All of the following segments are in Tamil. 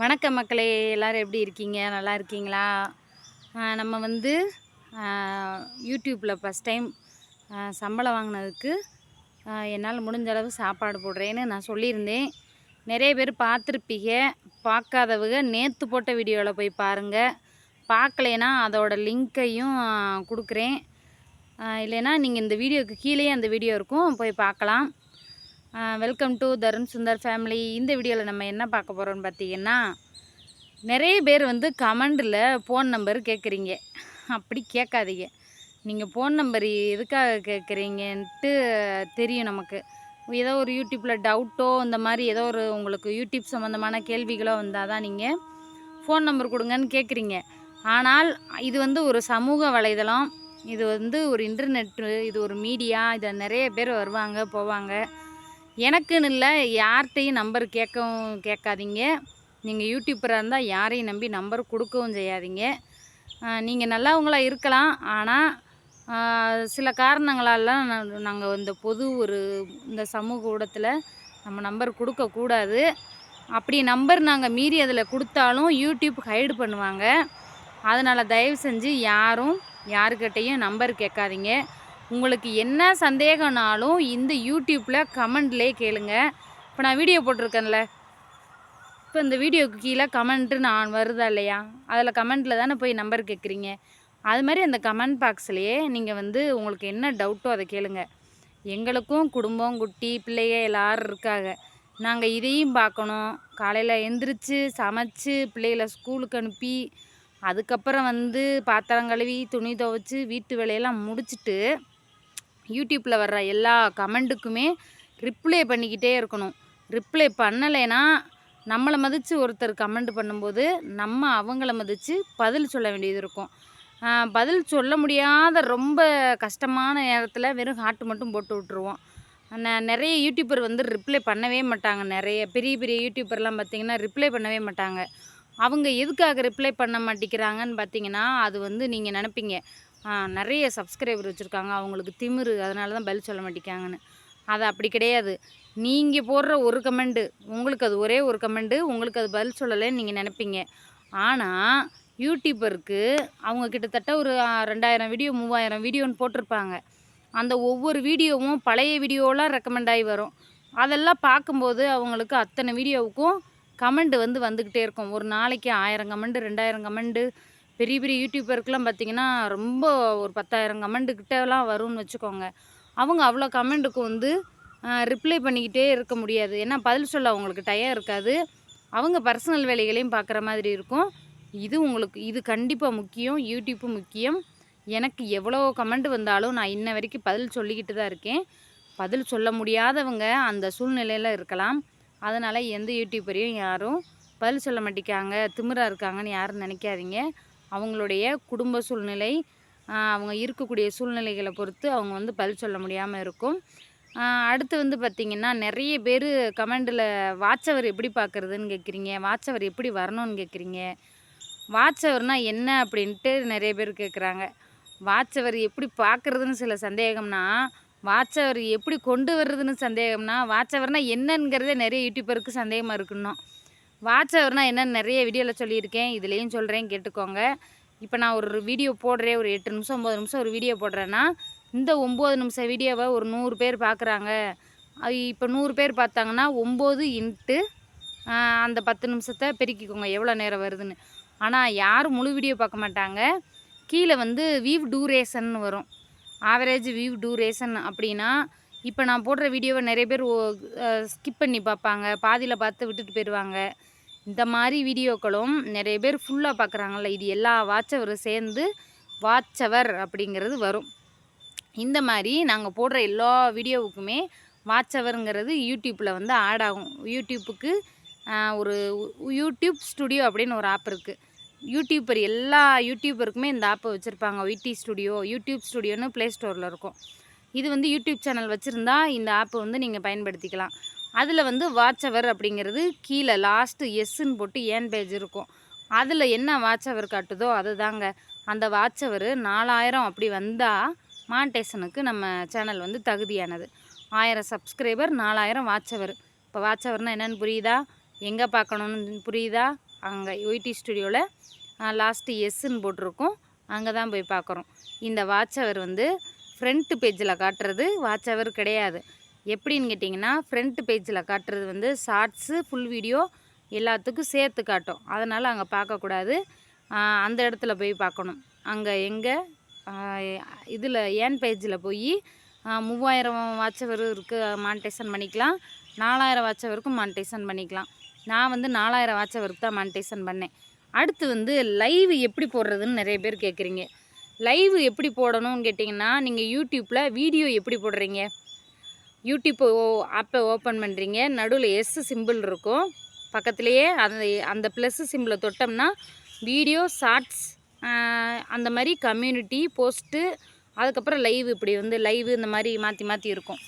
வணக்கம் மக்களே, எல்லோரும் எப்படி இருக்கீங்க? நல்லா இருக்கீங்களா? நம்ம வந்து யூடியூப்பில் ஃபஸ்ட் டைம் சம்பளம் வாங்கினதுக்கு என்னால் முடிஞ்ச அளவு சாப்பாடு போடுறேன்னு நான் சொல்லியிருந்தேன். நிறைய பேர் பார்த்துருப்பீங்க. பார்க்காதவங்க நேற்று போட்ட வீடியோவில் போய் பாருங்கள். பார்க்கலேன்னா அதோட லிங்க்கையும் கொடுக்குறேன். இல்லைன்னா நீங்கள் இந்த வீடியோவுக்கு கீழேயே அந்த வீடியோ இருக்கும், போய் பார்க்கலாம். Welcome to Tarun Sundar family. இந்த வீடியோவில் நம்ம என்ன பார்க்க போகிறோம்னு பார்த்தீங்கன்னா, நிறைய பேர் வந்து கமெண்டில் ஃபோன் நம்பர் கேட்குறீங்க. அப்படி கேட்காதீங்க. நீங்கள் ஃபோன் நம்பர் எதுக்காக கேட்குறீங்கன்ட்டு தெரியும் நமக்கு. ஏதோ ஒரு யூடியூப்பில் டவுட்டோ இந்த மாதிரி ஏதோ ஒரு உங்களுக்கு யூடியூப் சம்மந்தமான கேள்விகளோ வந்தால் தான் நீங்கள் ஃபோன் நம்பர் கொடுங்கன்னு கேட்குறீங்க. ஆனால் இது வந்து ஒரு சமூக வலைதளம், இது வந்து ஒரு இன்டர்நெட்டு, இது ஒரு மீடியா. இதில் நிறைய பேர் வருவாங்க போவாங்க. எனக்குன்னு இல்லை, யார்கிட்டையும் நம்பர் கேட்காதீங்க. நீங்கள் யூடியூப்பராக இருந்தால் யாரையும் நம்பி நம்பர் கொடுக்கவும் செய்யாதீங்க. நீங்கள் நல்லவங்களாக இருக்கலாம், ஆனால் சில காரணங்களாலாம் நாங்கள் இந்த இந்த சமூக ஊடகத்தில் நம்ம நம்பர் கொடுக்கக்கூடாது. அப்படி நம்பர் நாங்கள் மீறி அதில் கொடுத்தாலும் யூடியூப் ஹைடு பண்ணுவாங்க. அதனால் தயவு செஞ்சு யாருக்கிட்டையும் நம்பர் கேட்காதீங்க. உங்களுக்கு என்ன சந்தேகம்னாலும் இந்த யூடியூப்பில் கமெண்ட்லேயே கேளுங்க. இப்போ நான் வீடியோ போட்டிருக்கேன்ல, இப்போ இந்த வீடியோவுக்கு கீழே கமெண்ட்டு நான் வருதா இல்லையா, அதில் கமெண்ட்டில் தானே போய் நம்பர் கேட்குறீங்க. அது மாதிரி அந்த கமெண்ட் பாக்ஸ்லேயே நீங்கள் வந்து உங்களுக்கு என்ன டவுட்டோ அதை கேளுங்க. எங்களுக்கும் குடும்பம், குட்டி, பிள்ளைங்க எல்லோரும் இருக்காங்க. நாங்கள் இதையும் பார்க்கணும். காலையில் எந்திரிச்சு சமைச்சு பிள்ளைகளை ஸ்கூலுக்கு அனுப்பி அதுக்கப்புறம் வந்து பாத்திரம் கழுவி துணி துவைச்சி வீட்டு வேலையெல்லாம் முடிச்சுட்டு யூடியூப்பில் வர்ற எல்லா கமெண்ட்டுக்குமே ரிப்ளை பண்ணிக்கிட்டே இருக்கணும். ரிப்ளை பண்ணலைன்னா நம்மளை மதித்து ஒருத்தர் கமெண்ட் பண்ணும்போது நம்ம அவங்கள மதித்து பதில் சொல்ல வேண்டியது இருக்கும். பதில் சொல்ல முடியாத ரொம்ப கஷ்டமான நேரத்தில் வெறும் ஹார்ட் மட்டும் போட்டு விட்ருவோம். நிறைய யூடியூப்பர் வந்து ரிப்ளை பண்ணவே மாட்டாங்க. நிறைய பெரிய பெரிய யூடியூப்பர்லாம் பார்த்திங்கன்னா ரிப்ளை பண்ணவே மாட்டாங்க. அவங்க எதுக்காக ரிப்ளை பண்ண மாட்டேங்கிறாங்கன்னு பார்த்தீங்கன்னா, அது வந்து நீங்கள் நினைப்பீங்க, நிறைய சப்ஸ்கிரைபர் வச்சுருக்காங்க, அவங்களுக்கு திமிரு, அதனால தான் பதில் சொல்ல மாட்டேங்காங்கன்னு. அது அப்படி கிடையாது. நீங்கள் போடுற ஒரு கமெண்ட்டு, உங்களுக்கு அது ஒரே ஒரு கமெண்ட்டு, உங்களுக்கு அது பதில் சொல்லலைன்னு நீங்கள் நினைப்பீங்க. ஆனால் யூடியூப்பருக்கு அவங்க கிட்டத்தட்ட ஒரு 2000 வீடியோ 3000 வீடியோன்னு போட்டிருப்பாங்க. அந்த ஒவ்வொரு வீடியோவும் பழைய வீடியோலாம் ரெக்கமெண்ட் ஆகி வரும். அதெல்லாம் பார்க்கும்போது அவங்களுக்கு அத்தனை வீடியோவுக்கும் கமெண்ட் வந்துக்கிட்டே இருக்கும். ஒரு நாளைக்கு 1000 கமெண்ட் 2000 கமெண்ட்டு. பெரிய பெரிய யூடியூப்பருக்குலாம் பார்த்திங்கன்னா ரொம்ப ஒரு 10,000 கமெண்ட்டு கிட்டலாம் வரும்னு வச்சுக்கோங்க. அவங்க அவ்வளோ கமெண்ட்டுக்கு வந்து ரிப்ளை பண்ணிக்கிட்டே இருக்க முடியாது. ஏன்னா பதில் சொல்ல அவங்களுக்கு டயம் இருக்காது. அவங்க பர்சனல் வேலைகளையும் பார்க்குற மாதிரி இருக்கும். இது கண்டிப்பாக முக்கியம். யூடியூப்பு முக்கியம். எனக்கு எவ்வளோ கமெண்ட் வந்தாலும் நான் இன்ன வரைக்கும் பதில் சொல்லிக்கிட்டு தான் இருக்கேன். பதில் சொல்ல முடியாதவங்க அந்த சூழ்நிலையில் இருக்கலாம். அதனால் எந்த யூடியூப்பரையும் யாரும் பதில் சொல்ல மாட்டேங்காங்க, திமிராக இருக்காங்கன்னு யாரும் நினைக்காதீங்க. அவங்களுடைய குடும்ப சூழ்நிலை, அவங்க இருக்கக்கூடிய சூழ்நிலைகளை பொறுத்து அவங்க வந்து பதில் சொல்ல முடியாமல் இருக்கும். அடுத்து வந்து பார்த்திங்கன்னா, நிறைய பேர் கமெண்டில் வாட்ச் அவர் எப்படி பார்க்குறதுன்னு கேட்குறீங்க, வாட்ச் அவர் எப்படி வரணும்னு கேட்குறீங்க. வாட்ச் அவர்னால் என்ன அப்படின்ட்டு நிறைய பேர் கேட்குறாங்க. வாட்ச் அவர் எப்படி பார்க்குறதுன்னு சில சந்தேகம்னா, வாட்ச் அவர் எப்படி கொண்டு வர்றதுன்னு சந்தேகம்னா, வாட்ச் அவர்னால் என்னங்கிறதே நிறைய யூடியூப்பருக்கு சந்தேகமாக இருக்குன்னா. வாட்ச் அவர்னால் என்னன்னு நிறைய வீடியோவில் சொல்லியிருக்கேன், இதுலேயும் சொல்கிறேன், கேட்டுக்கோங்க. இப்போ நான் ஒரு வீடியோ போடுறேன், ஒரு 8 நிமிஷம் 9 நிமிஷம் ஒரு வீடியோ போடுறேன்னா, இந்த 9 நிமிஷம் வீடியோவை ஒரு 100 பேர் பார்க்குறாங்க. இப்போ 100 பேர் பார்த்தாங்கன்னா 9 இன்ட்டு அந்த 10 நிமிஷத்தை பெருக்கிக்கோங்க எவ்வளோ நேரம் வருதுன்னு. ஆனால் யாரும் முழு வீடியோ பார்க்க மாட்டாங்க. கீழே வந்து வியூ டூரேஷன் வரும். ஆவரேஜ் வியூ டூரேஷன் அப்படின்னா, இப்போ நான் போடுற வீடியோவை நிறைய பேர் ஸ்கிப் பண்ணி பார்ப்பாங்க, பாதியில் பார்த்து விட்டுட்டு போயிடுவாங்க. இந்த மாதிரி வீடியோக்களும் நிறைய பேர் ஃபுல்லாக பார்க்குறாங்கல்ல, இது எல்லா வாட்சவரும் சேர்ந்து வாட்சவர் அப்படிங்கிறது வரும். இந்த மாதிரி நாங்கள் போடுற எல்லா வீடியோவுக்குமே வாட்சவருங்கிறது யூடியூப்பில் வந்து ஆட் ஆகும். யூடியூப்புக்கு ஒரு யூடியூப் ஸ்டுடியோ அப்படின்னு ஒரு ஆப் இருக்குது. எல்லா யூடியூபருக்குமே இந்த ஆப்பை வச்சுருப்பாங்க. யூடியூப் ஸ்டுடியோன்னு ப்ளே ஸ்டோரில் இருக்கும். இது வந்து யூடியூப் சேனல் வச்சுருந்தா இந்த ஆப்பை வந்து நீங்கள் பயன்படுத்திக்கலாம். அதில் வந்து வாட்சவர் அப்படிங்கிறது கீழே லாஸ்ட்டு எஸ்ன்னு போட்டு ஏன் பேஜ் இருக்கும். அதில் என்ன வாட்சவர் காட்டுதோ அது தாங்க. அந்த வாட்சவர் 4000 அப்படி வந்தால் மானிட்டேஷனுக்கு நம்ம சேனல் வந்து தகுதியானது. 1000 சப்ஸ்கிரைபர் 4000 வாட்சவர். இப்போ வாட்சவர்னால் என்னென்னு புரியுதா? எங்கே பார்க்கணுன்னு புரியுதா? அங்கே ஒய்டி ஸ்டுடியோவில் லாஸ்ட்டு எஸ்ன்னு போட்டிருக்கோம், அங்கே தான் போய் பார்க்குறோம். இந்த வாட்ச் அவர் வந்து ஃப்ரண்ட் பேஜில் காட்டுறது வாட்ச் அவர் கிடையாது. எப்படின்னு கேட்டிங்கன்னா, ஃப்ரண்ட் பேஜில் காட்டுறது வந்து ஷார்ட்ஸு ஃபுல் வீடியோ எல்லாத்துக்கும் சேர்த்து காட்டும். அதனால் அங்கே பார்க்கக்கூடாது, அந்த இடத்துல போய் பார்க்கணும். அங்கே எங்கே இதில் ஏன் பேஜில் போய் 3000 வாட்ச் அவர் இருக்குது, மானிட்டைசேஷன் பண்ணிக்கலாம். 4000 வாட்ச் அவருக்கும் மானிட்டைசேஷன் பண்ணிக்கலாம். நான் வந்து 4000 வாட்ச் அவருக்கு தான் மானிட்டைசேஷன் பண்ணேன். அடுத்து வந்து லைவ் எப்படி போடுறதுன்னு நிறைய பேர் கேட்குறீங்க. லைவ் எப்படி போடணும்னு கேட்டிங்கன்னா, நீங்கள் யூடியூப்பில் வீடியோ எப்படி போடுறீங்க, யூடியூப் ஆப்பை ஓப்பன் பண்ணுறீங்க, நடுவில் எஸ் சிம்பிள் இருக்கும், பக்கத்துலேயே அந்த ப்ளஸ் சிம்பிளை தொட்டோம்னா வீடியோ, ஷார்ட்ஸ், அந்த மாதிரி கம்யூனிட்டி போஸ்ட்டு, அதுக்கப்புறம் லைவ், இப்படி வந்து லைவ் இந்த மாதிரி மாற்றி மாற்றி இருக்கும்.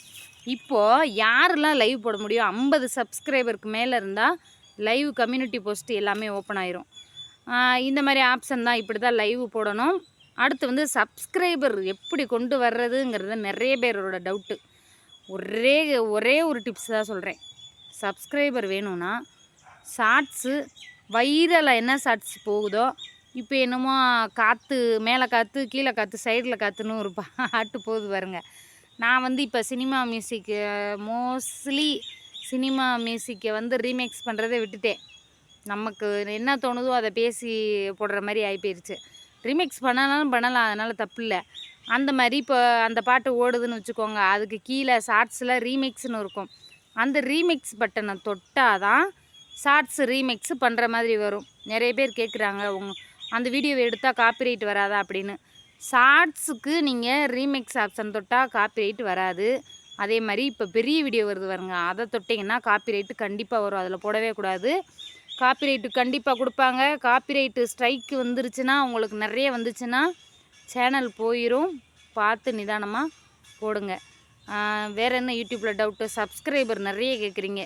இப்போது யாரெல்லாம் லைவ் போட முடியும்? 50 சப்ஸ்கிரைபருக்கு மேலே இருந்தால் லைவ், கம்யூனிட்டி போஸ்ட்டு எல்லாமே ஓப்பன் ஆயிரும். இந்த மாதிரி ஆப்ஷன் தான், இப்படி தான் லைவ் போடணும். அடுத்து வந்து சப்ஸ்கிரைபர் எப்படி கொண்டு வர்றதுங்கிறது நிறைய பேரோட டவுட்டு. ஒரே ஒரு டிப்ஸ் தான் சொல்கிறேன். சப்ஸ்கிரைபர் வேணும்னா ஷார்ட்ஸு வைரலாக என்ன ஷார்ட்ஸ் போகுதோ, இப்போ என்னமோ காற்று மேலே காற்று கீழே காற்று சைடில் காற்றுன்னு ஒரு பாட்டு போகுது பாருங்க. நான் வந்து இப்போ சினிமா மியூசிக்கு மோஸ்ட்லி சினிமா மியூசிக்கை வந்து ரீமேக்ஸ் பண்ணுறதை விட்டுட்டேன். நமக்கு என்ன தோணுதோ அதை பேசி போடுற மாதிரி ஆகி போயிடுச்சு. ரீமேக்ஸ் பண்ணாலும் பண்ணலாம், அதனால் தப்பு இல்லை. அந்த மாதிரி இப்போ அந்த பாட்டு ஓடுதுன்னு வச்சுக்கோங்க, அதுக்கு கீழே ஷார்ட்ஸில் ரீமேக்ஸ்னு இருக்கும். அந்த ரீமிக்ஸ் பட்டனை தொட்டால் தான் ஷார்ட்ஸ் ரீமிக்ஸ் பண்ணுற மாதிரி வரும். நிறைய பேர் கேட்குறாங்க, அந்த வீடியோவை எடுத்தால் காப்பிரைட் வராதா அப்படின்னு. ஷார்ட்ஸுக்கு நீங்கள் ரீமிக்ஸ் ஆப்ஷன் தொட்டால் காப்பிரைட் வராது. அதே மாதிரி இப்போ பெரிய வீடியோ வருது பாருங்க, அதை தொட்டிங்கன்னா காப்பிரைட்டு கண்டிப்பாக வரும். அதில் போடவே கூடாது. காப்பிரைட்டு கண்டிப்பாக கொடுப்பாங்க. காப்பிரைட்டு ஸ்ட்ரைக்கு வந்துருச்சுன்னா, உங்களுக்கு நிறைய வந்துச்சுன்னா சேனல் போயிடும். பார்த்து நிதானமாக போடுங்க. வேறு என்ன யூடியூப்பில் டவுட்டு? சப்ஸ்கிரைபர் நிறைய கேட்குறீங்க.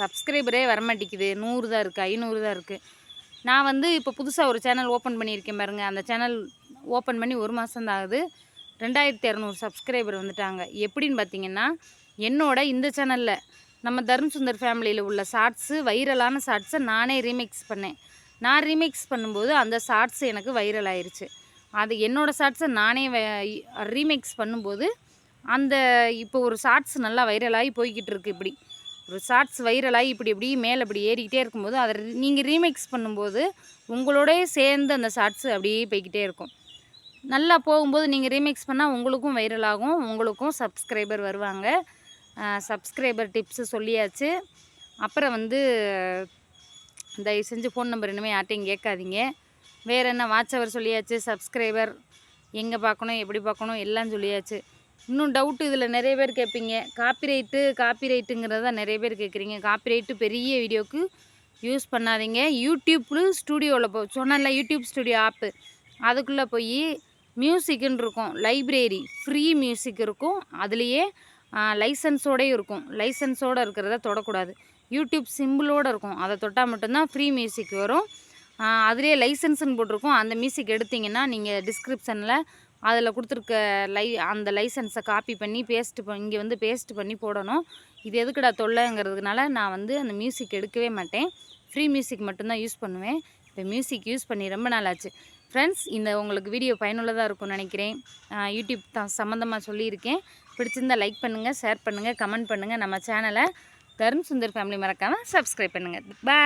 சப்ஸ்கிரைபரே வரமாட்டேங்குது. 100 தான் இருக்குது, 500 தான் இருக்குது. நான் வந்து இப்போ புதுசாக ஒரு சேனல் ஓப்பன் பண்ணியிருக்கேன் பாருங்கள். அந்த சேனல் ஓப்பன் பண்ணி 1 மாதம் தான் ஆகுது. 2200 சப்ஸ்கிரைபர் வந்துட்டாங்க. எப்படின்னு பார்த்தீங்கன்னா, என்னோட இந்த சேனலில் நம்ம தர்ம் சுந்தர் ஃபேமிலியில் உள்ள ஷார்ட்ஸு, வைரலான ஷார்ட்ஸை நானே ரீமிக்ஸ் பண்ணேன். நான் ரீமிக்ஸ் பண்ணும்போது அந்த ஷார்ட்ஸ் எனக்கு வைரல் ஆயிடுச்சு. அது என்னோடய ஷார்ட்ஸை நானே ரீமிக்ஸ் பண்ணும்போது அந்த இப்போ ஒரு ஷார்ட்ஸ் நல்லா வைரலாகி போய்கிட்டு இருக்குது. இப்படி ஒரு ஷார்ட்ஸ் வைரலாகி இப்படி மேலே இப்படி ஏறிக்கிட்டே இருக்கும்போது அதை நீங்கள் ரீமிக்ஸ் பண்ணும்போது உங்களோடய சேர்ந்து அந்த ஷார்ட்ஸு அப்படியே போய்கிட்டே இருக்கும். நல்லா போகும்போது நீங்கள் ரீமிக்ஸ் பண்ணால் உங்களுக்கும் வைரல் ஆகும், உங்களுக்கும் சப்ஸ்கிரைபர் வருவாங்க. சப்ஸ்கிரைபர் டிப்ஸு சொல்லியாச்சு. அப்புறம் வந்து தயவு செஞ்சு ஃபோன் நம்பர் இனிமேல் யார்ட்டையும் கேட்காதீங்க. வேறு என்ன, வாட்ச் அவர் சொல்லியாச்சு, சப்ஸ்கிரைபர் எங்கே பார்க்கணும், எப்படி பார்க்கணும் எல்லாம் சொல்லியாச்சு. இன்னும் டவுட்டு இதில் நிறைய பேர் கேட்பீங்க, காப்பிரைட்டுங்கிறத நிறைய பேர் கேட்குறீங்க. காப்பிரைட்டு பெரிய வீடியோவுக்கு யூஸ் பண்ணாதீங்க. யூடியூப்பு ஸ்டுடியோவில் சொன்னல, யூடியூப் ஸ்டுடியோ ஆப்பு, அதுக்குள்ளே போய் மியூசிக்குன்னு இருக்கும், லைப்ரரி ஃப்ரீ மியூசிக் இருக்கும். அதுலேயே லைசன்ஸோடையும் இருக்கும். லைசன்ஸோடு இருக்கிறத தொடக்கூடாது. யூடியூப் சிம்பிளோடு இருக்கும், அதை தொட்டால் மட்டும்தான் ஃப்ரீ மியூசிக் வரும். அதுலேயே லைசன்ஸுன்னு போட்டிருக்கும். அந்த மியூசிக் எடுத்திங்கன்னா நீங்கள் டிஸ்கிரிப்ஷனில் அதில் கொடுத்துருக்க அந்த லைசன்ஸை காப்பி பண்ணி இங்கே வந்து பேஸ்ட் பண்ணி போடணும். இது எதுக்குடா தொல்லைங்கிறதுனால நான் வந்து அந்த மியூசிக் எடுக்கவே மாட்டேன். ஃப்ரீ மியூசிக் மட்டும்தான் யூஸ் பண்ணுவேன். இப்போ மியூசிக் யூஸ் பண்ணி ரொம்ப நாள் ஆச்சு. ஃப்ரெண்ட்ஸ், இந்த உங்களுக்கு வீடியோ பயனுள்ளதாக இருக்கும்னு நினைக்கிறேன். யூடியூப் தான் சம்மந்தமாக சொல்லியிருக்கேன். பிடிச்சிருந்தால் லைக் பண்ணுங்கள், ஷேர் பண்ணுங்கள், கமெண்ட் பண்ணுங்கள். நம்ம சேனலை தர்ம் சுந்தர் ஃபேமிலி மறக்காமல் சப்ஸ்கிரைப் பண்ணுங்கள். பாய்.